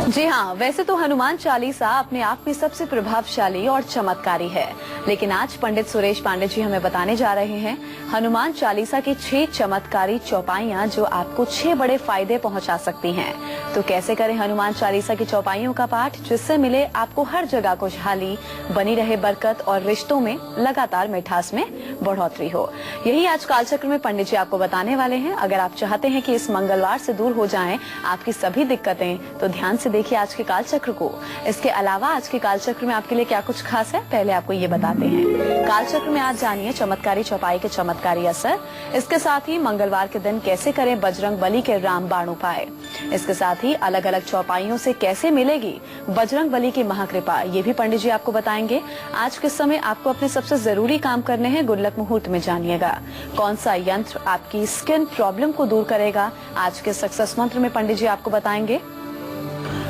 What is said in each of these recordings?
जी हाँ, वैसे तो हनुमान चालीसा अपने आप में सबसे प्रभावशाली और चमत्कारी है, लेकिन आज पंडित सुरेश पांडे जी हमें बताने जा रहे हैं हनुमान चालीसा की 6 चमत्कारी चौपाइयाँ जो आपको 6 बड़े फायदे पहुँचा सकती हैं। तो कैसे करें हनुमान चालीसा की चौपाइयों का पाठ, जिससे मिले आपको हर जगह खुशहाली, बनी रहे बरकत और रिश्तों में लगातार मिठास में बढ़ोतरी हो। यही आज कालचक्र में पंडित जी आपको बताने वाले हैं। अगर आप चाहते हैं कि इस मंगलवार से दूर हो जाएं आपकी सभी दिक्कतें, तो ध्यान से देखिए आज के कालचक्र को। इसके अलावा आज के कालचक्र में आपके लिए क्या कुछ खास है, पहले आपको ये बताते हैं। कालचक्र में आज जानिए चमत्कारी चौपाई के चमत्कारी असर। इसके साथ ही मंगलवार के दिन कैसे करें बजरंग बली के रामबाण उपाय। इसके साथ ही अलग अलग चौपाइयों से कैसे मिलेगी बजरंग बली की महाकृपा, ये भी पंडित जी आपको बताएंगे। आज के समय आपको अपने सबसे जरूरी काम करने हैं, गुल्लक मुहूर्त में जानिएगा कौन सा यंत्र आपकी स्किन प्रॉब्लम को दूर करेगा। आज के सक्सेस मंत्र में पंडित जी आपको बताएंगे।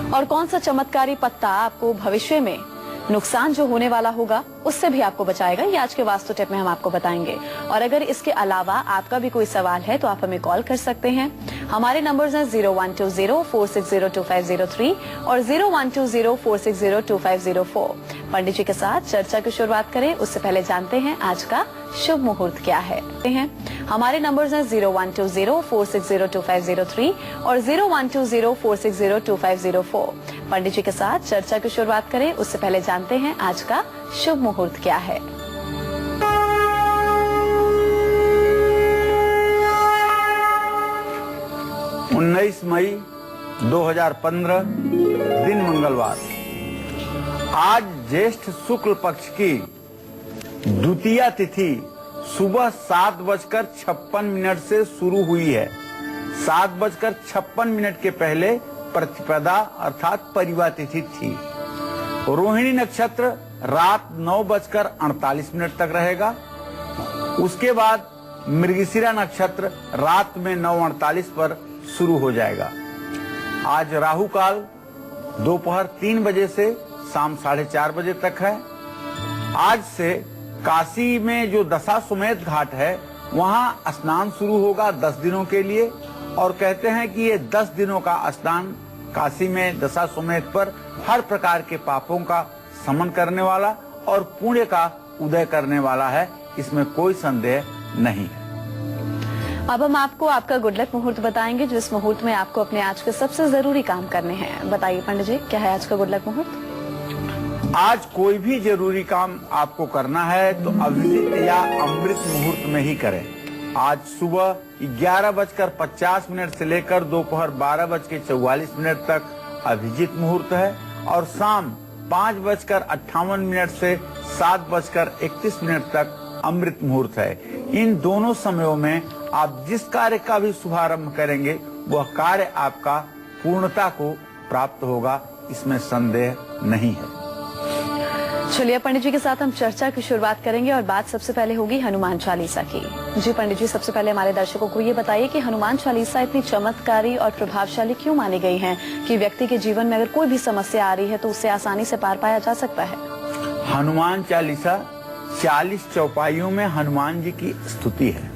और कौन सा चमत्कारी पत्ता आपको भविष्य में नुकसान जो होने वाला होगा उससे भी आपको बचाएगा, ये आज के वास्तु टिप में हम आपको बताएंगे। और अगर इसके अलावा आपका भी कोई सवाल है तो आप हमें कॉल कर सकते हैं। हमारे नंबर्स हैं 012046025003 और 012046025004। पंडित जी के साथ चर्चा की शुरुआत करें उससे पहले जानते हैं आज का शुभ मुहूर्त क्या है। हमारे नंबर्स हैं 012046025003 और 012046025004। पंडित जी के साथ चर्चा की शुरुआत करें उससे पहले जानते हैं आज का शुभ मुहूर्त क्या है। 19 मई 2015 दिन मंगलवार। आज ज्येष्ठ शुक्ल पक्ष की द्वितीया तिथि सुबह 7:56 से शुरू हुई है। 7:56 के पहले प्रतिपदा अर्थात परिवा तिथि थी। रोहिणी नक्षत्र रात 9:48 तक रहेगा। उसके बाद मृगशिरा नक्षत्र रात में 9:48 पर शुरू हो जाएगा। आज राहु काल दोपहर 3 बजे से शाम 4:30 बजे तक है। आज से काशी में जो दशाश्वमेध घाट है वहां स्नान शुरू होगा 10 दिनों के लिए। और कहते हैं कि ये 10 दिनों का स्नान काशी में दशाश्वमेध पर हर प्रकार के पापों का शमन करने वाला और पुण्य का उदय करने वाला है, इसमें कोई संदेह नहीं है। अब हम आपको आपका गुडलक मुहूर्त बताएंगे, जिस मुहूर्त में आपको अपने आज के सबसे जरूरी काम करने हैं। बताइए पंडित जी, क्या है आज का गुडलक मुहूर्त? आज कोई भी जरूरी काम आपको करना है तो अभिजीत या अमृत मुहूर्त में ही करें। आज सुबह 11:50 से लेकर दोपहर 12:44 तक अभिजीत मुहूर्त है और शाम 5:58 से 7:31 तक अमृत मुहूर्त है। इन दोनों समयों में आप जिस कार्य का भी शुभारंभ करेंगे वह कार्य आपका पूर्णता को प्राप्त होगा, इसमें संदेह नहीं है। चलिए पंडित जी के साथ हम चर्चा की शुरुआत करेंगे और बात सबसे पहले होगी हनुमान चालीसा की। जी पंडित जी, सबसे पहले हमारे दर्शकों को ये बताइए कि हनुमान चालीसा इतनी चमत्कारी और प्रभावशाली क्यों मानी गई है कि व्यक्ति के जीवन में अगर कोई भी समस्या आ रही है तो उससे आसानी से पार पाया जा सकता है। हनुमान चालीसा 40 चौपाइयों में हनुमान जी की स्तुति है।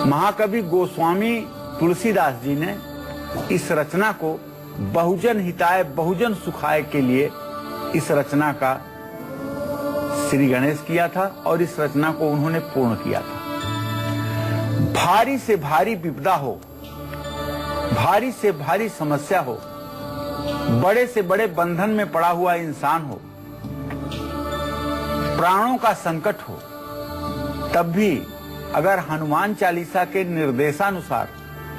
महाकवि गोस्वामी तुलसीदास जी ने इस रचना को बहुजन हिताय बहुजन सुखाय के लिए इस रचना का श्री गणेश किया था और इस रचना को उन्होंने पूर्ण किया था। भारी से भारी विपदा हो, भारी से भारी समस्या हो, बड़े से बड़े बंधन में पड़ा हुआ इंसान हो, प्राणों का संकट हो, तब भी अगर हनुमान चालीसा के निर्देशानुसार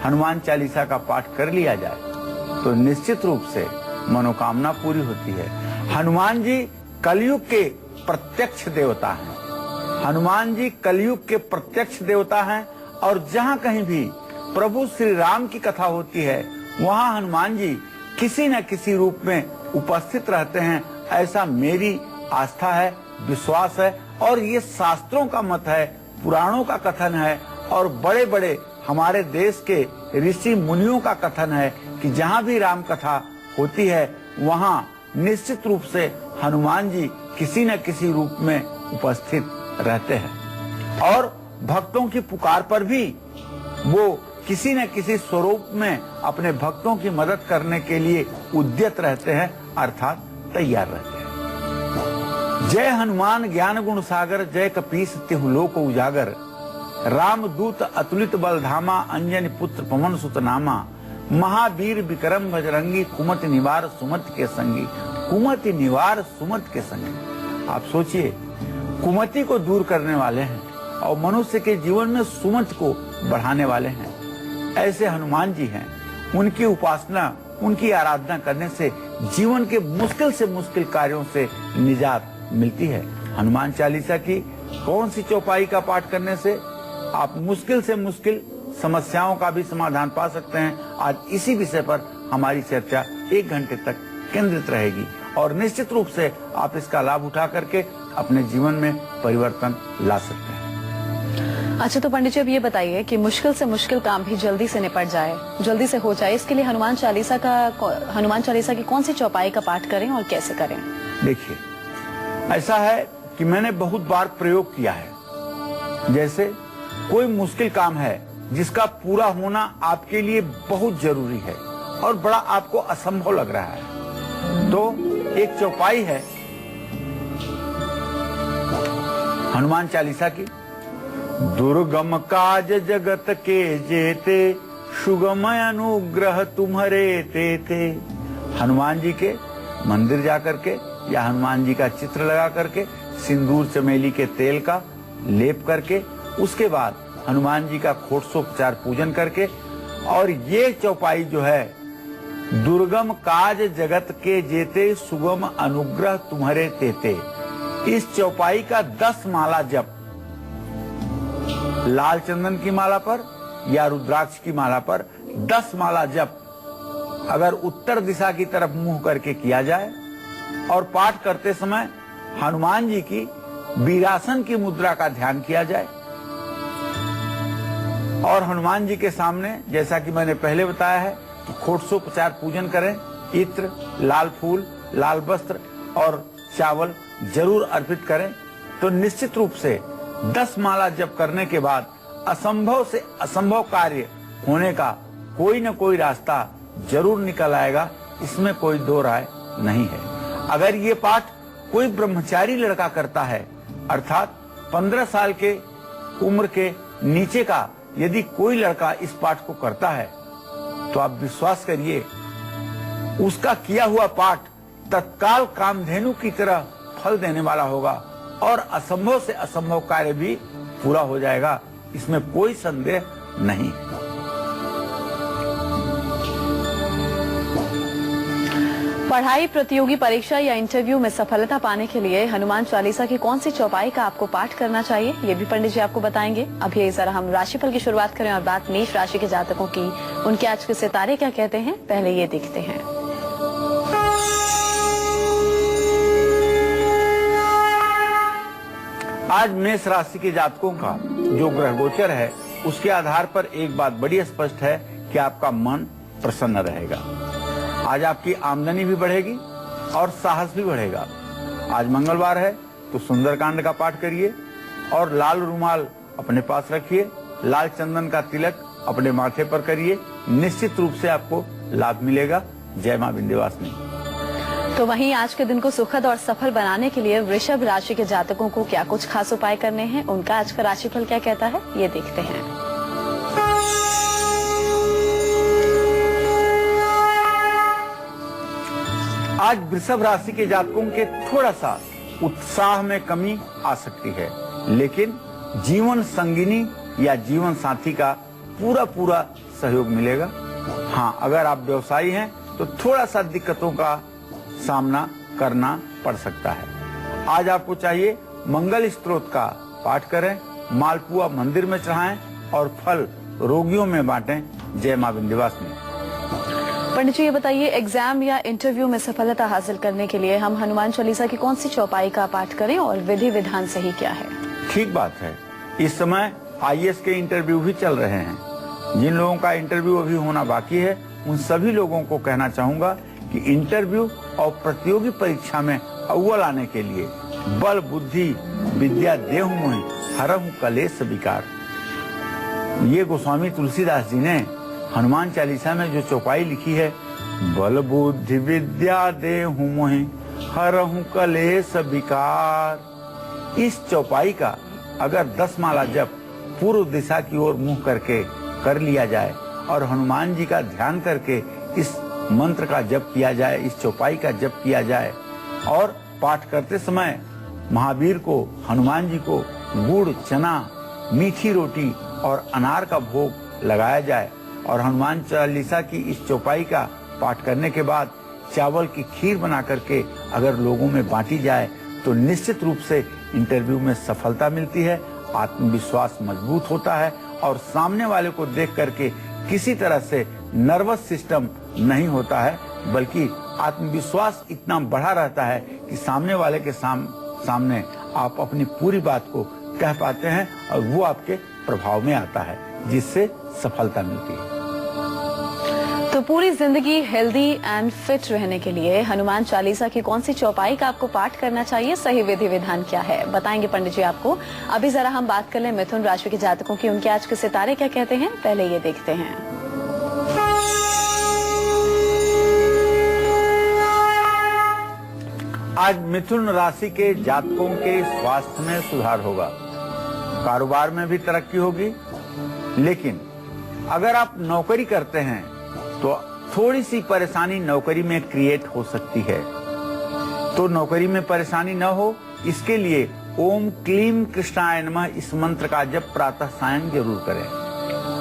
हनुमान चालीसा का पाठ कर लिया जाए तो निश्चित रूप से मनोकामना पूरी होती है। हनुमान जी कलयुग के प्रत्यक्ष देवता हैं। हनुमान जी कलयुग के प्रत्यक्ष देवता हैं और जहां कहीं भी प्रभु श्री राम की कथा होती है वहां हनुमान जी किसी न किसी रूप में उपस्थित रहते हैं, ऐसा मेरी आस्था है, विश्वास है। और ये शास्त्रों का मत है, पुराणों का कथन है और बड़े बड़े हमारे देश के ऋषि मुनियों का कथन है कि जहां भी राम कथा होती है वहां निश्चित रूप से हनुमान जी किसी न किसी रूप में उपस्थित रहते हैं और भक्तों की पुकार पर भी वो किसी न किसी स्वरूप में अपने भक्तों की मदद करने के लिए उद्यत रहते हैं, अर्थात तैयार रहते हैं। जय हनुमान ज्ञान गुण सागर, जय कपीस तिहु लोक उजागर, रामदूत अतुलित बलधामा, अंजनी पुत्र पवन सुत नामा, महावीर विक्रम बजरंगी, कुमति निवार सुमति के संगी, कुमति निवार सुमति के संगी। आप सोचिए, कुमति को दूर करने वाले हैं और मनुष्य के जीवन में सुमति को बढ़ाने वाले हैं, ऐसे हनुमान जी हैं। उनकी उपासना, उनकी आराधना करने से जीवन के मुश्किल से मुश्किल कार्यों से निजात मिलती है। हनुमान चालीसा की कौन सी चौपाई का पाठ करने से आप मुश्किल से मुश्किल समस्याओं का भी समाधान पा सकते हैं, आज इसी विषय पर हमारी चर्चा 1 घंटे तक केंद्रित रहेगी और निश्चित रूप से आप इसका लाभ उठा करके अपने जीवन में परिवर्तन ला सकते हैं। अच्छा, तो पंडित जी अब ये बताइए कि मुश्किल से मुश्किल काम भी जल्दी से निपट जाए, जल्दी से हो जाए, इसके लिए हनुमान चालीसा की कौन सी चौपाई का पाठ करें और कैसे करें? देखिए, ऐसा है कि मैंने बहुत बार प्रयोग किया है। जैसे कोई मुश्किल काम है जिसका पूरा होना आपके लिए बहुत जरूरी है और बड़ा आपको असंभव लग रहा है, तो एक चौपाई है हनुमान चालीसा की। दुर्गम काज जगत के जेते, सुगम अनुग्रह तुम्हारे तेते। हनुमान जी के मंदिर जाकर के या हनुमान जी का चित्र लगा करके सिंदूर चमेली के तेल का लेप करके, उसके बाद हनुमान जी का षोडशोपचार पूजन करके, और ये चौपाई जो है, दुर्गम काज जगत के जेते, सुगम अनुग्रह तुम्हारे तेते, इस चौपाई का 10 माला जप लाल चंदन की माला पर या रुद्राक्ष की माला पर 10 माला जप अगर उत्तर दिशा की तरफ मुंह करके किया जाए और पाठ करते समय हनुमान जी की वीरासन की मुद्रा का ध्यान किया जाए और हनुमान जी के सामने, जैसा कि मैंने पहले बताया है, षोडशोपचार पूजन करें, इत्र, लाल फूल, लाल वस्त्र और चावल जरूर अर्पित करें, तो निश्चित रूप से 10 माला जप करने के बाद असंभव से असंभव कार्य होने का कोई न कोई रास्ता जरूर निकल आएगा, इसमें कोई दो राय नहीं है। अगर ये पाठ कोई ब्रह्मचारी लड़का करता है, अर्थात 15 साल के उम्र के नीचे का यदि कोई लड़का इस पाठ को करता है, तो आप विश्वास करिए, उसका किया हुआ पाठ तत्काल कामधेनु की तरह फल देने वाला होगा और असंभव से असंभव कार्य भी पूरा हो जाएगा, इसमें कोई संदेह नहीं। पढ़ाई, प्रतियोगी परीक्षा या इंटरव्यू में सफलता पाने के लिए हनुमान चालीसा की कौन सी चौपाई का आपको पाठ करना चाहिए, ये भी पंडित जी आपको बताएंगे। अभी जरा हम राशिफल की शुरुआत करें और बात मेष राशि के जातकों की। उनके आज के सितारे क्या कहते हैं, पहले ये देखते हैं। आज मेष राशि के जातकों का जो ग्रह गोचर है, उसके आधार पर एक बात बड़ी स्पष्ट है कि आपका मन प्रसन्न रहेगा। आज आपकी आमदनी भी बढ़ेगी और साहस भी बढ़ेगा। आज मंगलवार है तो सुंदरकांड का पाठ करिए और लाल रुमाल अपने पास रखिए, लाल चंदन का तिलक अपने माथे पर करिए, निश्चित रूप से आपको लाभ मिलेगा। जय मां विंध्यवासिनी। तो वहीं आज के दिन को सुखद और सफल बनाने के लिए वृषभ राशि के जातकों को क्या कुछ खास उपाय करने हैं, उनका आज का राशिफल क्या कहता है, ये देखते हैं। आज वृषभ राशि के जातकों के थोड़ा सा उत्साह में कमी आ सकती है, लेकिन जीवन संगिनी या जीवन साथी का पूरा सहयोग मिलेगा। हाँ, अगर आप व्यवसायी हैं तो थोड़ा सा दिक्कतों का सामना करना पड़ सकता है। आज आपको चाहिए मंगल स्तोत्र का पाठ करें, मालपुआ मंदिर में चढ़ाएं और फल रोगियों में बांटें। जय मां विंध्यवासिनी। पंडित जी ये बताइए, एग्जाम या इंटरव्यू में सफलता हासिल करने के लिए हम हनुमान चालीसा की कौन सी चौपाई का पाठ करें और विधि विधान सही क्या है? ठीक बात है, इस समय IAS के इंटरव्यू भी चल रहे हैं। जिन लोगों का इंटरव्यू अभी होना बाकी है, उन सभी लोगों को कहना चाहूंगा कि इंटरव्यू और प्रतियोगी परीक्षा में अव्वल आने के लिए बल बुद्धि विद्या देहु मोहि हरहु कलेश विकार, ये गोस्वामी तुलसीदास जी ने हनुमान चालीसा में जो चौपाई लिखी है, बल बुद्धि विद्या देहु मोहि हरहु कलेश विकार, इस चौपाई का अगर 10 माला जप पूर्व दिशा की ओर मुंह करके कर लिया जाए और हनुमान जी का ध्यान करके इस मंत्र का जप किया जाए, इस चौपाई का जप किया जाए और पाठ करते समय महावीर को, हनुमान जी को गुड़, चना, मीठी रोटी और अनार का भोग लगाया जाए और हनुमान चालीसा की इस चौपाई का पाठ करने के बाद चावल की खीर बना करके अगर लोगों में बांटी जाए तो निश्चित रूप से इंटरव्यू में सफलता मिलती है, आत्मविश्वास मजबूत होता है और सामने वाले को देख करके किसी तरह से नर्वस सिस्टम नहीं होता है, बल्कि आत्मविश्वास इतना बढ़ा रहता है कि सामने वाले के सामने आप अपनी पूरी बात को कह पाते हैं और वो आपके प्रभाव में आता है, जिससे सफलता मिलती है। तो पूरी जिंदगी हेल्दी एंड फिट रहने के लिए हनुमान चालीसा की कौन सी चौपाई का आपको पाठ करना चाहिए, सही विधि विधान क्या है, बताएंगे पंडित जी आपको। अभी जरा हम बात कर लें मिथुन राशि के जातकों की, उनके आज के सितारे क्या कहते हैं, पहले ये देखते हैं। आज मिथुन राशि के जातकों के स्वास्थ्य में सुधार होगा, कारोबार में भी तरक्की होगी, लेकिन अगर आप नौकरी करते हैं तो थोड़ी सी परेशानी नौकरी में क्रिएट हो सकती है। तो नौकरी में परेशानी न हो इसके लिए ओम क्लीम कृष्णाय नमः इस मंत्र का जप प्रातः सायं जरूर करें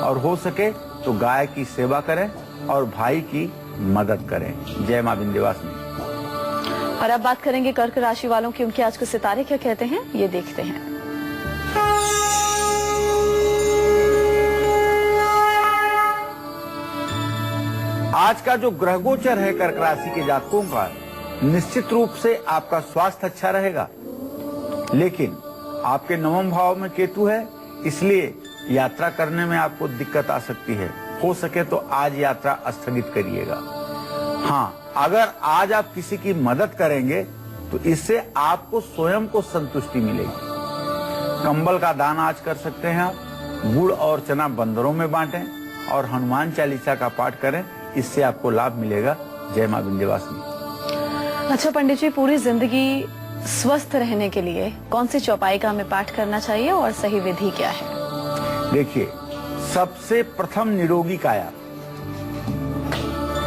और हो सके तो गाय की सेवा करें और भाई की मदद करें। जय मां विंध्यवासिनी। और अब बात करेंगे कर्क राशि वालों की, उनके आज के सितारे क्या कहते हैं, ये देखते हैं। आज का जो ग्रह गोचर है कर्क राशि के जातकों का, निश्चित रूप से आपका स्वास्थ्य अच्छा रहेगा, लेकिन आपके 9वें भाव में केतु है, इसलिए यात्रा करने में आपको दिक्कत आ सकती है। हो सके तो आज यात्रा स्थगित करिएगा। हाँ, अगर आज आप किसी की मदद करेंगे तो इससे आपको स्वयं को संतुष्टि मिलेगी। कंबल का दान आज कर सकते हैं आप, गुड़ और चना बंदरों में बांटें और हनुमान चालीसा का पाठ करें, इससे आपको लाभ मिलेगा। जय मां विंध्यवासिनी। अच्छा पंडित जी, पूरी जिंदगी स्वस्थ रहने के लिए कौन सी चौपाई का हमें पाठ करना चाहिए और सही विधि क्या है? देखिए, सबसे प्रथम निरोगी काया।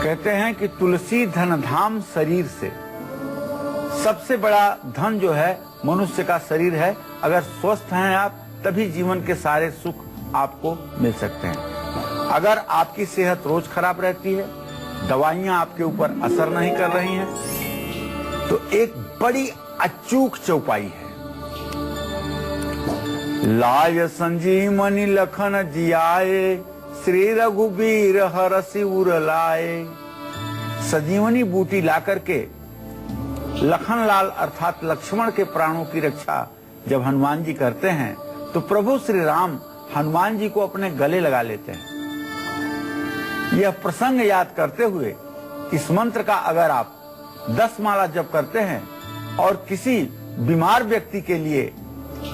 कहते हैं कि तुलसी धन धाम शरीर से, सबसे बड़ा धन जो है मनुष्य का शरीर है। अगर स्वस्थ हैं आप तभी जीवन के सारे सुख आपको मिल सकते हैं। अगर आपकी सेहत रोज खराब रहती है, दवाइयां आपके ऊपर असर नहीं कर रही हैं, तो एक बड़ी अचूक चौपाई है। लाय संजीवनी लखन जियाए, श्री रघुबीर हरषि उर लाए। संजीवनी बूटी ला करके लखनलाल अर्थात लक्ष्मण के प्राणों की रक्षा जब हनुमान जी करते हैं तो प्रभु श्री राम हनुमान जी को अपने गले लगा लेते हैं। यह प्रसंग याद करते हुए इस मंत्र का अगर आप 10 माला जप करते हैं और किसी बीमार व्यक्ति के लिए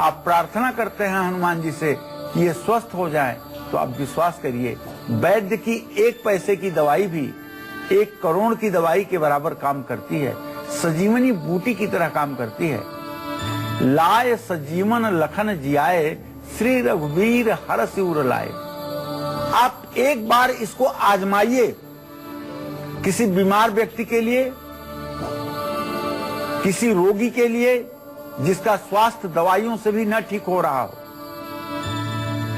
आप प्रार्थना करते हैं हनुमान जी से कि ये स्वस्थ हो जाए, तो आप विश्वास करिए वैद्य की 1 पैसे की दवाई भी 1 करोड़ की दवाई के बराबर काम करती है, संजीवनी बूटी की तरह काम करती है। लाए संजीवन लखन जियाए, श्री रघुवीर हरषि उर लाए। आप एक बार इसको आजमाइए, किसी बीमार व्यक्ति के लिए, किसी रोगी के लिए जिसका स्वास्थ्य दवाइयों से भी न ठीक हो रहा हो।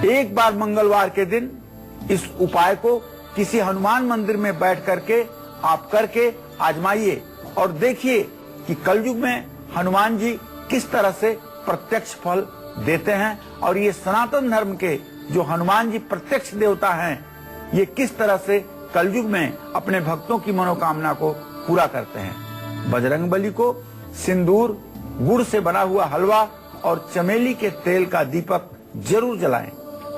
एक बार मंगलवार के दिन इस उपाय को किसी हनुमान मंदिर में बैठ करके आप करके आजमाइए और देखिए कि कलयुग में हनुमान जी किस तरह से प्रत्यक्ष फल देते हैं और ये सनातन धर्म के जो हनुमान जी प्रत्यक्ष देवता हैं, ये किस तरह से कलयुग में अपने भक्तों की मनोकामना को पूरा करते हैं। बजरंगबली को सिंदूर, गुड़ से बना हुआ हलवा और चमेली के तेल का दीपक जरूर जलाएं।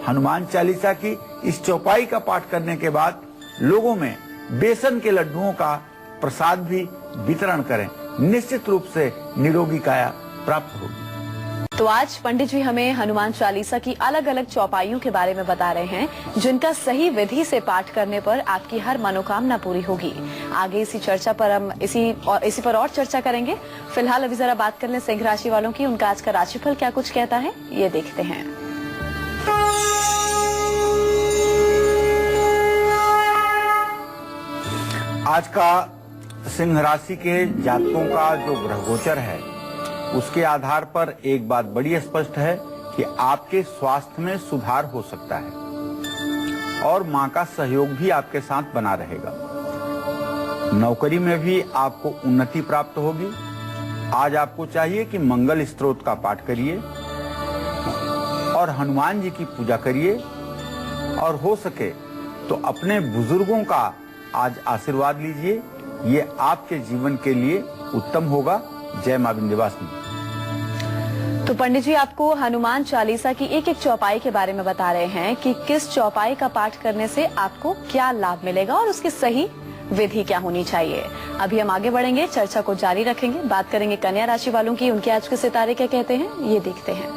हनुमान चालीसा की इस चौपाई का पाठ करने के बाद लोगों में बेसन के लड्डुओं का प्रसाद भी वितरण करें। निश्चित रूप से निरोगी काया प्राप्त होगी। तो आज पंडित जी हमें हनुमान चालीसा की अलग अलग चौपाइयों के बारे में बता रहे हैं, जिनका सही विधि से पाठ करने पर आपकी हर मनोकामना पूरी होगी। आगे इसी चर्चा पर हम इसी पर और चर्चा करेंगे। फिलहाल अभी जरा बात कर लें सिंह राशि वालों की। उनका आज का राशिफल क्या कुछ कहता है, ये देखते हैं। आज का सिंह राशि के जातकों का जो ग्रह गोचर है, उसके आधार पर एक बात बड़ी स्पष्ट है कि आपके स्वास्थ्य में सुधार हो सकता है और मां का सहयोग भी आपके साथ बना रहेगा। नौकरी में भी आपको उन्नति प्राप्त होगी। आज आपको चाहिए कि मंगल स्तोत्र का पाठ करिए और हनुमान जी की पूजा करिए, और हो सके तो अपने बुजुर्गों का आज आशीर्वाद लीजिए। ये आपके जीवन के लिए उत्तम होगा। जय मां विंध्यवासिनी। तो पंडित जी आपको हनुमान चालीसा की एक एक चौपाई के बारे में बता रहे हैं कि किस चौपाई का पाठ करने से आपको क्या लाभ मिलेगा और उसकी सही विधि क्या होनी चाहिए। अभी हम आगे बढ़ेंगे, चर्चा को जारी रखेंगे, बात करेंगे कन्या राशि वालों की। उनके आज के सितारे क्या कहते हैं, ये देखते हैं।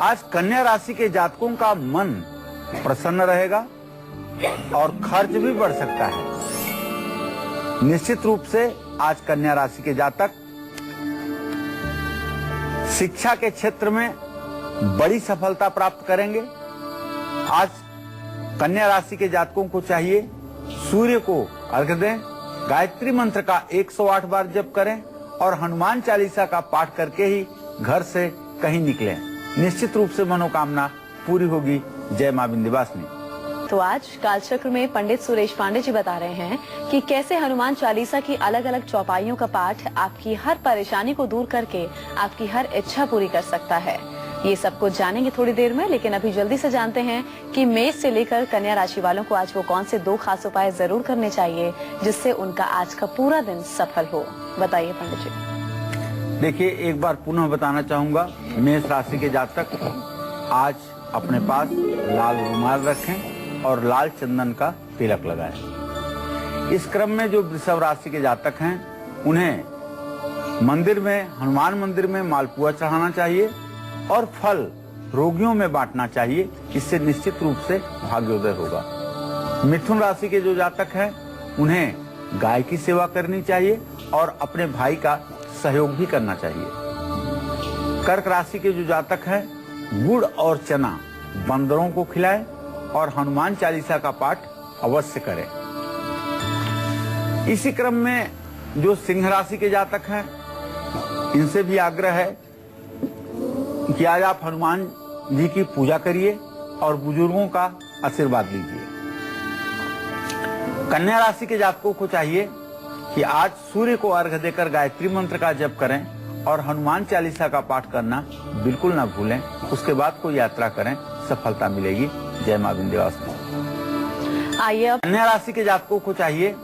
आज कन्या राशि के जातकों का मन प्रसन्न रहेगा और खर्च भी बढ़ सकता है। निश्चित रूप से आज कन्या राशि के जातक शिक्षा के क्षेत्र में बड़ी सफलता प्राप्त करेंगे। आज कन्या राशि के जातकों को चाहिए सूर्य को अर्घ्य दें, गायत्री मंत्र का 108 बार जप करें और हनुमान चालीसा का पाठ करके ही घर से कहीं निकलें। निश्चित रूप से मनोकामना पूरी होगी। जय मां विंध्यवासिनी। तो आज कालचक्र में पंडित सुरेश पांडे जी बता रहे हैं कि कैसे हनुमान चालीसा की अलग अलग चौपाइयों का पाठ आपकी हर परेशानी को दूर करके आपकी हर इच्छा पूरी कर सकता है। ये सब कुछ जानेंगे थोड़ी देर में, लेकिन अभी जल्दी से जानते हैं कि मेष से लेकर कन्या राशि वालों को आज वो कौन से 2 खास उपाय जरूर करने चाहिए जिससे उनका आज का पूरा दिन सफल हो। बताइए पंडित जी। देखिए, एक बार पुनः बताना चाहूंगा, मेष राशि के जातक आज अपने पास लाल रुमाल रखें और लाल चंदन का तिलक लगाएं। इस क्रम में जो वृषभ राशि के जातक हैं, उन्हें मंदिर में, हनुमान मंदिर में मालपुआ चढ़ाना चाहिए और फल रोगियों में बांटना चाहिए। इससे निश्चित रूप से भाग्योदय होगा। मिथुन राशि के जो जातक हैं, उन्हें गाय की सेवा करनी चाहिए और अपने भाई का सहयोग भी करना चाहिए। कर्क राशि के जो जातक हैं, गुड़ और चना बंदरों को खिलाएं और हनुमान चालीसा का पाठ अवश्य करें। इसी क्रम में जो सिंह राशि के जातक हैं, इनसे भी आग्रह है कि आज आप हनुमान जी की पूजा करिए और बुजुर्गों का आशीर्वाद लीजिए। कन्या राशि के जातकों को चाहिए कि आज सूर्य को अर्घ्य देकर गायत्री मंत्र का जप करें और हनुमान चालीसा का पाठ करना बिल्कुल ना भूलें। उसके बाद कोई यात्रा करें, सफलता मिलेगी। जय मां विंध्यवासिनी। आइए, कन्या राशि के जातकों को चाहिए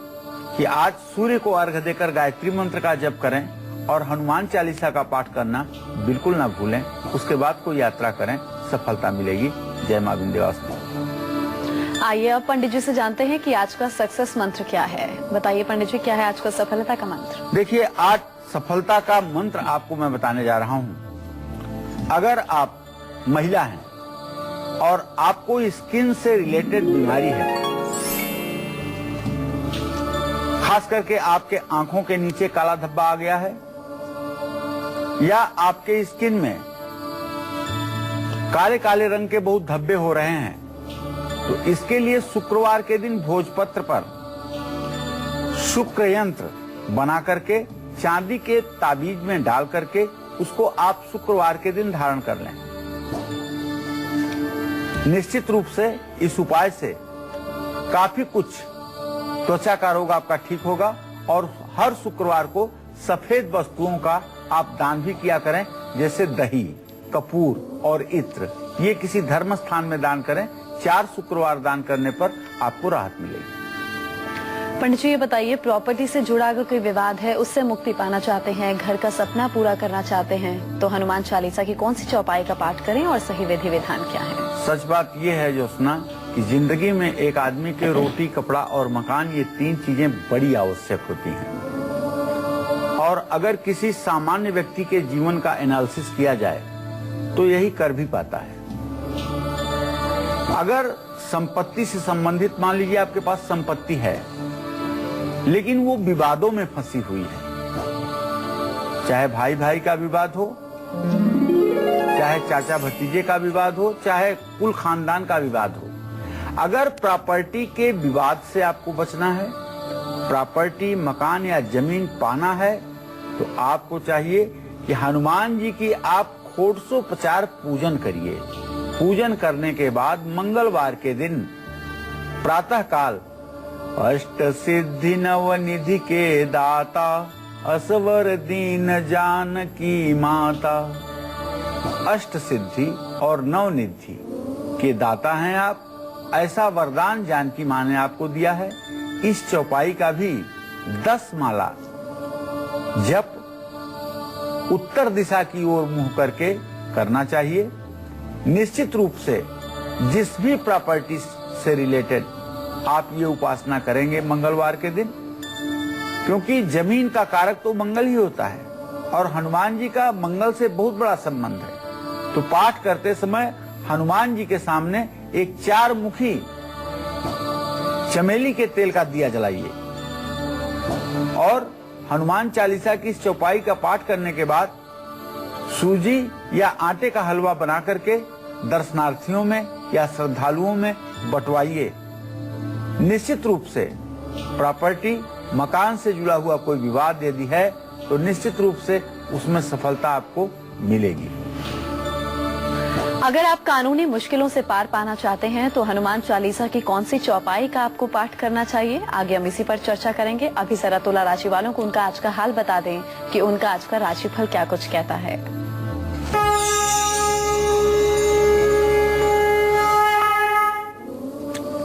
कि आज सूर्य को अर्घ्य देकर गायत्री मंत्र का जप करें और हनुमान चालीसा का पाठ करना बिल्कुल ना भूलें। उसके बाद कोई यात्रा करें, सफलता मिलेगी। जय मां विंध्यवासिनी। आइए अब पंडित जी से जानते हैं कि आज का सक्सेस मंत्र क्या है। बताइए पंडित जी, क्या है आज का सफलता का मंत्र। देखिए, आज सफलता का मंत्र आपको मैं बताने जा रहा हूं। अगर आप महिला हैं और आपको स्किन से रिलेटेड बीमारी है, खास करके आपके आंखों के नीचे काला धब्बा आ गया है या आपके स्किन में काले काले रंग के बहुत धब्बे हो रहे हैं, तो इसके लिए शुक्रवार के दिन भोजपत्र पर शुक्र यंत्र बना करके चांदी के ताबीज में डाल करके उसको आप शुक्रवार के दिन धारण कर लें। निश्चित रूप से इस उपाय से काफी कुछ त्वचा का रोग आपका ठीक होगा। और हर शुक्रवार को सफेद वस्तुओं का आप दान भी किया करें, जैसे दही, कपूर और इत्र। ये किसी धर्म स्थान में दान करें। 4 शुक्रवार दान करने पर आपको राहत मिलेगी। पंडित जी ये बताइए, प्रॉपर्टी से जुड़ा अगर कोई विवाद है, उससे मुक्ति पाना चाहते हैं, घर का सपना पूरा करना चाहते हैं, तो हनुमान चालीसा की कौन सी चौपाई का पाठ करें और सही विधि विधान क्या है? सच बात यह है ज्योत्सना कि जिंदगी में एक आदमी के रोटी, कपड़ा और मकान, ये 3 चीजें बड़ी आवश्यक होती हैं। और अगर किसी सामान्य व्यक्ति के जीवन का एनालिसिस किया जाए तो यही कर भी पाता है। अगर संपत्ति से संबंधित, मान लीजिए आपके पास संपत्ति है लेकिन वो विवादों में फंसी हुई है, चाहे भाई भाई का विवाद हो, चाहे चाचा भतीजे का विवाद हो, चाहे कुल खानदान का विवाद हो। अगर प्रॉपर्टी के विवाद से आपको बचना है, प्रॉपर्टी, मकान या जमीन पाना है, तो आपको चाहिए कि हनुमान जी की आप षोडशोपचार पूजन करिए। पूजन करने के बाद मंगलवार के दिन प्रातः काल अष्ट सिद्धि नव निधि के दाता, असवर दीन जानकी माता। अष्ट सिद्धि और नव निधि के दाता हैं आप, ऐसा वरदान जानकी मां ने आपको दिया है। इस चौपाई का भी 10 माला जप उत्तर दिशा की ओर मुंह करके करना चाहिए। निश्चित रूप से जिस भी प्रॉपर्टी से रिलेटेड आप ये उपासना करेंगे मंगलवार के दिन, क्योंकि जमीन का कारक तो मंगल ही होता है और हनुमान जी का मंगल से बहुत बड़ा संबंध है। तो पाठ करते समय हनुमान जी के सामने एक 4 मुखी चमेली के तेल का दिया जलाइए और हनुमान चालीसा की इस चौपाई का पाठ करने के बाद सूजी या आटे का हलवा बना करके दर्शनार्थियों में या श्रद्धालुओं में बंटवाइए। निश्चित रूप से प्रॉपर्टी, मकान से जुड़ा हुआ कोई विवाद यदि है तो निश्चित रूप से उसमें सफलता आपको मिलेगी। अगर आप कानूनी मुश्किलों से पार पाना चाहते हैं तो हनुमान चालीसा की कौन सी चौपाई का आपको पाठ करना चाहिए, आगे हम इसी पर चर्चा करेंगे। अभी जरा तुला राशि वालों को उनका आज का हाल बता दें कि उनका आज का राशिफल क्या कुछ कहता है।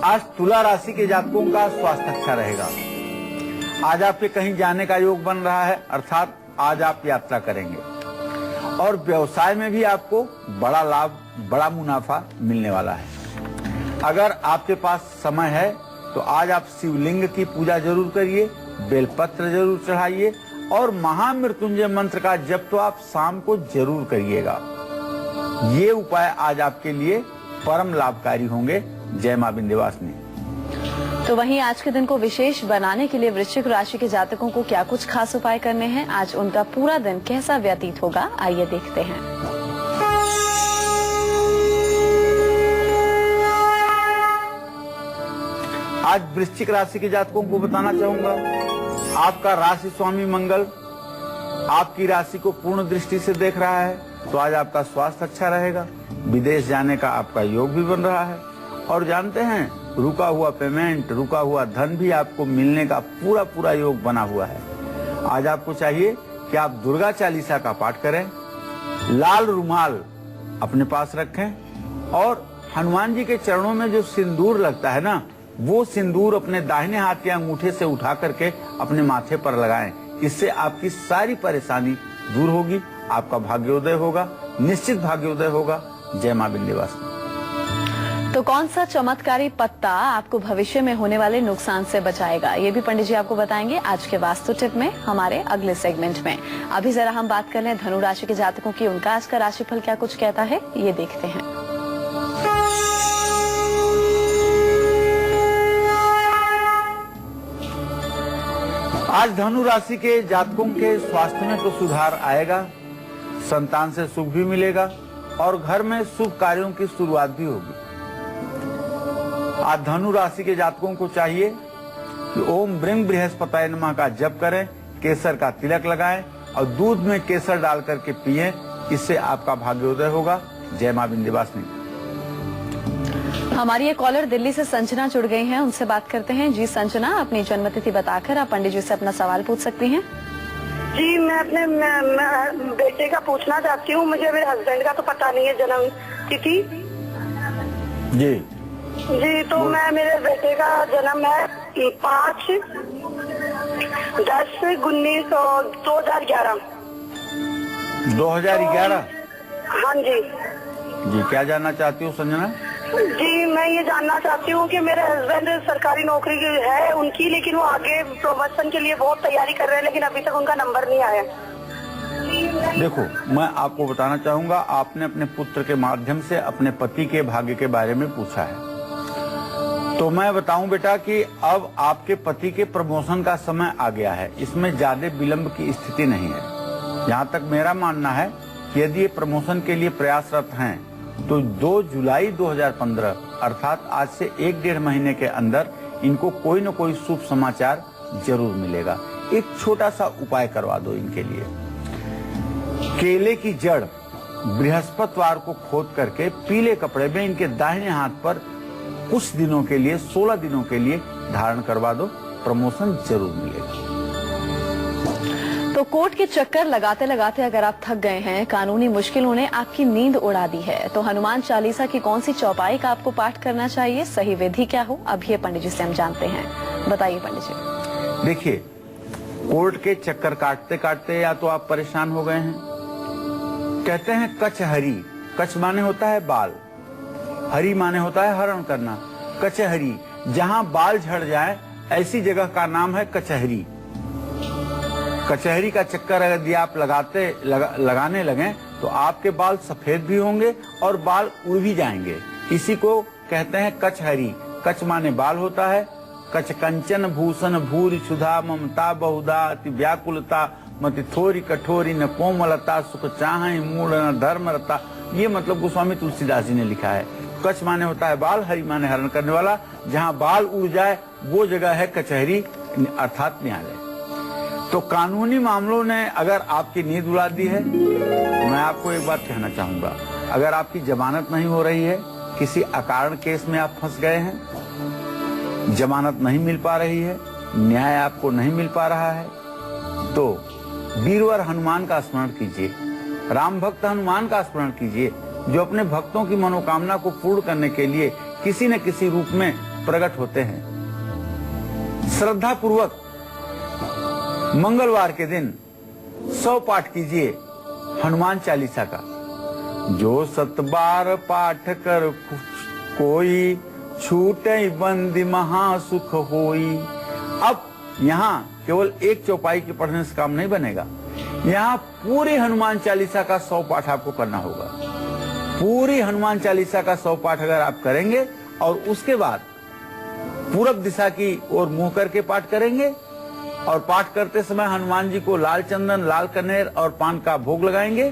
आज तुला राशि के जातकों का स्वास्थ्य अच्छा रहेगा। आज आपके कहीं जाने का योग बन रहा है, अर्थात आज आप यात्रा करेंगे और व्यवसाय में भी आपको बड़ा लाभ, बड़ा मुनाफा मिलने वाला है। अगर आपके पास समय है तो आज आप शिवलिंग की पूजा जरूर करिए, बेलपत्र जरूर चढ़ाइए और महामृत्युंजय मंत्र का जप तो आप शाम को जरूर करिएगा। ये उपाय आज आपके लिए परम लाभकारी होंगे। जय मां विंध्यवासिनी। तो वहीं आज के दिन को विशेष बनाने के लिए वृश्चिक राशि के जातकों को क्या कुछ खास उपाय करने हैं, आज उनका पूरा दिन कैसा व्यतीत होगा, आइए देखते हैं। आज वृश्चिक राशि के जातकों को बताना चाहूंगा, आपका राशि स्वामी मंगल आपकी राशि को पूर्ण दृष्टि से देख रहा है, तो आज आपका स्वास्थ्य अच्छा रहेगा। विदेश जाने का आपका योग भी बन रहा है और जानते हैं रुका हुआ पेमेंट, रुका हुआ धन भी आपको मिलने का पूरा योग बना हुआ है। आज आपको चाहिए कि आप दुर्गा चालीसा का पाठ करें, लाल रुमाल अपने पास रखें और हनुमान जी के चरणों में जो सिंदूर लगता है ना, वो सिंदूर अपने दाहिने हाथ या अंगूठे से उठा करके अपने माथे पर लगाएं। इससे आपकी सारी परेशानी दूर होगी, आपका भाग्योदय होगा, निश्चित भाग्योदय होगा। जय मां विंध्यवासिनी। तो कौन सा चमत्कारी पत्ता आपको भविष्य में होने वाले नुकसान से बचाएगा, ये भी पंडित जी आपको बताएंगे आज के वास्तु टिप में, हमारे अगले सेगमेंट में। अभी जरा हम बात कर लें धनु राशि के जातकों की, उनका आज का राशिफल क्या कुछ कहता है, ये देखते हैं। आज धनु राशि के जातकों के स्वास्थ्य में तो सुधार आएगा, संतान से सुख भी मिलेगा और घर में शुभ कार्यों की शुरुआत भी होगी। आज धनु राशि के जातकों को चाहिए कि ओम ब्रह्म बृहस्पताय नमः का जप करें, केसर का तिलक लगाएं और दूध में केसर डाल करके पिएं, इससे आपका भाग्योदय होगा। जय मां विंध्यवासिनी। हमारी ये कॉलर दिल्ली से संजना जुड़ गई हैं, उनसे बात करते हैं। जी संजना, अपनी जन्मतिथि बताकर आप पंडित जी से अपना सवाल पूछ सकती हैं। जी मैं अपने बेटे का पूछना चाहती हूँ, मुझे मेरे हस्बैंड का तो पता नहीं है जन्म तिथि। जी जी तो मैं, मेरे बेटे का जन्म है 5/10/2011। 2011? हाँ जी। जी क्या जानना चाहती हूँ संजना? जी मैं ये जानना चाहती हूँ कि मेरे हस्बैंड सरकारी नौकरी है उनकी, लेकिन वो आगे प्रमोशन के लिए बहुत तैयारी कर रहे हैं, लेकिन अभी तक उनका नंबर नहीं आया। देखो, मैं आपको बताना चाहूंगा, आपने अपने पुत्र के माध्यम से अपने पति के भाग्य के बारे में पूछा है, तो मैं बताऊं बेटा कि अब आपके पति के प्रमोशन का समय आ गया है। इसमें ज्यादा विलंब की स्थिति नहीं है। जहां तक मेरा मानना है कि यदि ये प्रमोशन के लिए प्रयासरत हैं तो 2 जुलाई 2015 अर्थात आज से 1-1.5 महीने के अंदर इनको कोई न कोई शुभ समाचार जरूर मिलेगा। एक छोटा सा उपाय करवा दो इनके लिए। केले की जड़ बृहस्पतिवार को खोद करके पीले कपड़े में इनके दाहिने हाथ पर कुछ दिनों के लिए 16 दिनों के लिए धारण करवा दो, प्रमोशन जरूर मिलेगा। तो कोर्ट के चक्कर लगाते लगाते अगर आप थक गए हैं, कानूनी मुश्किलों ने आपकी नींद उड़ा दी है, तो हनुमान चालीसा की कौन सी चौपाई का आपको पाठ करना चाहिए, सही विधि क्या हो, अब ये पंडित जी से हम जानते हैं। बताइए पंडित जी। देखिए, कोर्ट के चक्कर काटते काटते या तो आप परेशान हो गए हैं। कहते हैं कचहरी, कच माने होता है बाल, हरी माने होता है हरण करना। कचहरी, जहां बाल झड़ जाए ऐसी जगह का नाम है कचहरी। कचहरी का चक्कर यदि आप लगाने लगे तो आपके बाल सफेद भी होंगे और बाल उड़ भी जाएंगे। इसी को कहते हैं कचहरी। कच माने बाल होता है। कच कंचन भूषण भूरि सुधा ममता बहुधा अति व्याकुलता मति थोरी कठोरी न कोमलता सुख चाहे मूल न धर्मरता। ये मतलब गोस्वामी तुलसीदास जी ने लिखा है। कच माने होता है बाल, हरि माने हरण करने वाला। जहाँ बाल उड़ जाए वो जगह है कचहरी अर्थात न्यायालय। तो कानूनी मामलों ने अगर आपकी नींद उड़ा दी है, मैं आपको एक बात कहना चाहूंगा, अगर आपकी जमानत नहीं हो रही है, किसी अकारण केस में आप फंस गए हैं, जमानत नहीं मिल पा रही है, न्याय आपको नहीं मिल पा रहा है, तो वीरवर हनुमान का स्मरण कीजिए, राम भक्त हनुमान का स्मरण कीजिए, जो अपने भक्तों की मनोकामना को पूर्ण करने के लिए किसी न किसी रूप में प्रकट होते हैं। श्रद्धा पूर्वक मंगलवार के दिन 100 पाठ कीजिए हनुमान चालीसा का। जो 7 बार पाठ कर कोई छूटे बंदी महासुख होई। अब यहाँ केवल एक चौपाई के पढ़ने से काम नहीं बनेगा, यहाँ पूरी हनुमान चालीसा का 100 पाठ आपको करना होगा। पूरी हनुमान चालीसा का 100 पाठ अगर आप करेंगे और उसके बाद पूरब दिशा की ओर मुंह करके पाठ करेंगे और पाठ करते समय हनुमान जी को लाल चंदन, लाल कनेर और पान का भोग लगाएंगे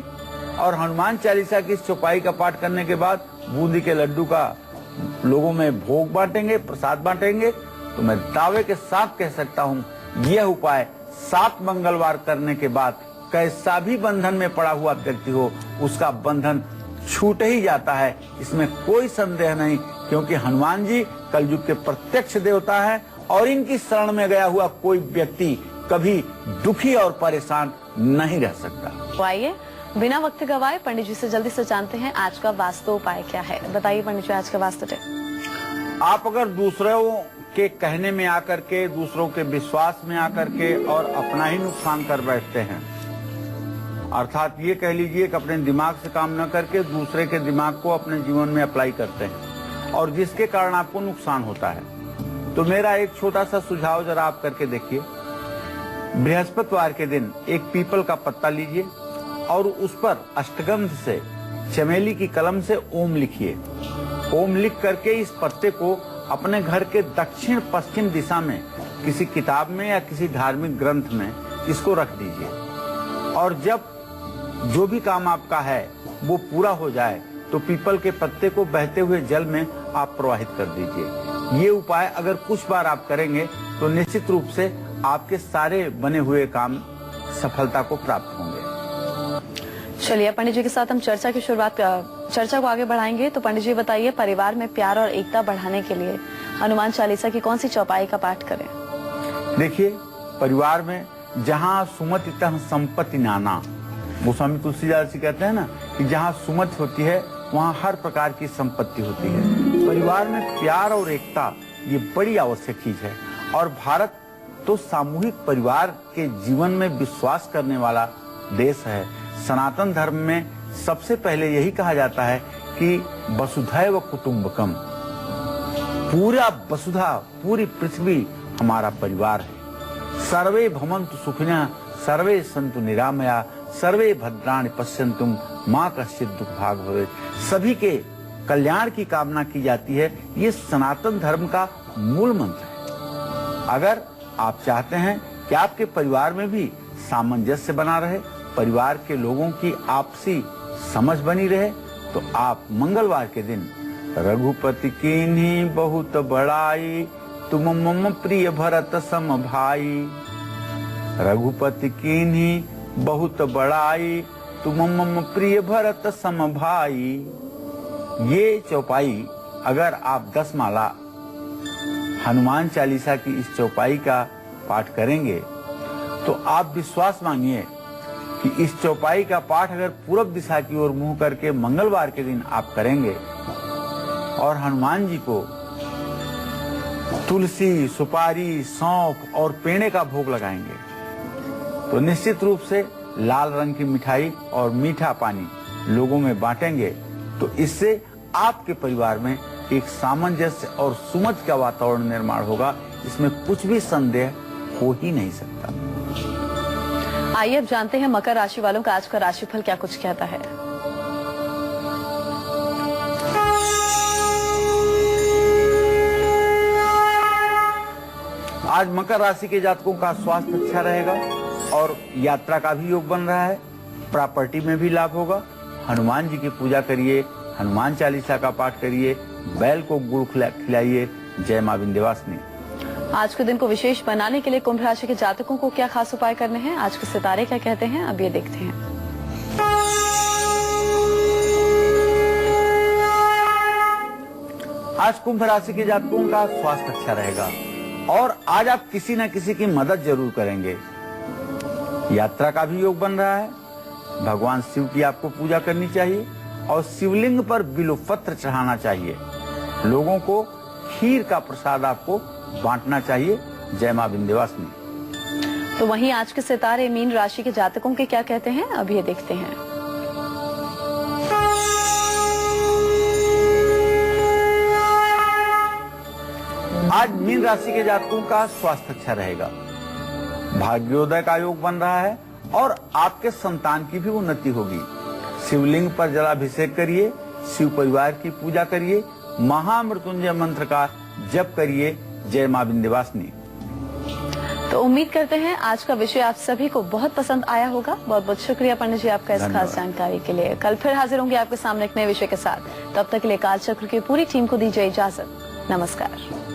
और हनुमान चालीसा की इस चौपाई का पाठ करने के बाद बूंदी के लड्डू का लोगों में भोग बांटेंगे, प्रसाद बांटेंगे, तो मैं दावे के साथ कह सकता हूँ यह उपाय 7 मंगलवार करने के बाद कैसा भी बंधन में पड़ा हुआ व्यक्ति हो उसका बंधन छूट ही जाता है। इसमें कोई संदेह नहीं, क्योंकि हनुमान जी कलयुग के प्रत्यक्ष देवता है और इनकी शरण में गया हुआ कोई व्यक्ति कभी दुखी और परेशान नहीं रह सकता। तो आइए बिना वक्त गवाए पंडित जी से जल्दी से जानते हैं आज का वास्तु उपाय क्या है। बताइए पंडित जी, आज का वास्तु टिप। आप अगर दूसरों के कहने में आकर के, दूसरों के विश्वास में आकर के और अपना ही नुकसान कर बैठते हैं, अर्थात ये कह लीजिए कि अपने दिमाग से काम न करके दूसरे के दिमाग को अपने जीवन में अप्लाई करते हैं और जिसके कारण आपको नुकसान होता है, तो मेरा एक छोटा सा सुझाव जरा आप करके देखिए। बृहस्पतिवार के दिन एक पीपल का पत्ता लीजिए और उस पर अष्टगंध से, चमेली की कलम से ओम लिखिए। ओम लिख करके इस पत्ते को अपने घर के दक्षिण पश्चिम दिशा में किसी किताब में या किसी धार्मिक ग्रंथ में इसको रख दीजिए और जब जो भी काम आपका है वो पूरा हो जाए तो पीपल के पत्ते को बहते हुए जल में आप प्रवाहित कर दीजिए। ये उपाय अगर कुछ बार आप करेंगे तो निश्चित रूप से आपके सारे बने हुए काम सफलता को प्राप्त होंगे। चलिए पंडित जी के साथ हम चर्चा को आगे बढ़ाएंगे। तो पंडित जी बताइए, परिवार में प्यार और एकता बढ़ाने के लिए हनुमान चालीसा की कौन सी चौपाई का पाठ करें? देखिए, परिवार में जहाँ सुमतितः संपत्ति नाना, गोस्वामी तुलसीदास जी कहते हैं ना कि जहाँ सुमति होती है वहाँ हर प्रकार की संपत्ति होती है। परिवार में प्यार और एकता ये बड़ी आवश्यक चीज है और भारत तो सामूहिक परिवार के जीवन में विश्वास करने वाला देश है। सनातन धर्म में सबसे पहले यही कहा जाता है कि वसुधैव कुटुंबकम, पूरा वसुधा, पूरी पृथ्वी हमारा परिवार है। सर्वे भवन्तु सुखिनः, सर्वे सन्तु निरामया, सर्वे भद्राणि पश्यन्तु मां कश्चित् दुख भाग भवेत्। सभी के कल्याण की कामना की जाती है। ये सनातन धर्म का मूल मंत्र है। अगर आप चाहते हैं कि आपके परिवार में भी सामंजस्य बना रहे, परिवार के लोगों की आपसी समझ बनी रहे, तो आप मंगलवार के दिन रघुपति कीन्ही बहुत बड़ाई, तुम मम प्रिय भरत सम भाई। रघुपति कीन्ही बहुत बड़ाई, तुम मम प्रिय भरत सम भाई। ये चौपाई अगर आप 10 माला हनुमान चालीसा की इस चौपाई का पाठ करेंगे तो आप विश्वास मानिए कि इस चौपाई का पाठ अगर पूरब दिशा की ओर मुंह करके मंगलवार के दिन आप करेंगे और हनुमान जी को तुलसी, सुपारी, सौंफ और पेड़े का भोग लगाएंगे तो निश्चित रूप से लाल रंग की मिठाई और मीठा पानी लोगों में बांटेंगे, तो इससे आपके परिवार में एक सामंजस्य और सुमध का वातावरण निर्माण होगा। इसमें कुछ भी संदेह हो ही नहीं सकता। आइए अब जानते हैं मकर राशि वालों का आज का राशिफल क्या कुछ कहता है। आज मकर राशि के जातकों का स्वास्थ्य अच्छा रहेगा और यात्रा का भी योग बन रहा है। प्रॉपर्टी में भी लाभ होगा। हनुमान जी की पूजा करिए, हनुमान चालीसा का पाठ करिए, बैल को गुड़ खिलाइए। जय मां विंध्यवासिनी। आज के दिन को विशेष बनाने के लिए कुंभ राशि के जातकों को क्या खास उपाय करने हैं, आज के सितारे क्या कहते हैं, अब ये देखते हैं। आज कुंभ राशि के जातकों का स्वास्थ्य अच्छा रहेगा और आज आप किसी न किसी की मदद जरूर करेंगे। यात्रा का भी योग बन रहा है। भगवान शिव की आपको पूजा करनी चाहिए और शिवलिंग पर बिल्वपत्र चढ़ाना चाहिए। लोगों को खीर का प्रसाद आपको बांटना चाहिए। जय मां विंध्यवासिनी। तो वहीं आज के सितारे मीन राशि के जातकों के क्या कहते हैं, अब ये देखते हैं। आज मीन राशि के जातकों का स्वास्थ्य अच्छा रहेगा। भाग्योदय का योग बन रहा है और आपके संतान की भी उन्नति होगी। शिवलिंग पर जलाभिषेक करिए, शिव परिवार की पूजा करिए, महामृत्युंजय मंत्र का जप करिए। जय मां विंध्यवासिनी। तो उम्मीद करते हैं आज का विषय आप सभी को बहुत पसंद आया होगा। बहुत बहुत शुक्रिया पंडित जी आपका इस खास जानकारी के लिए। कल फिर हाजिर होंगे आपके सामने एक नए विषय के साथ। तब तक के लिए कालचक्र की पूरी टीम को दीजिए इजाजत। नमस्कार।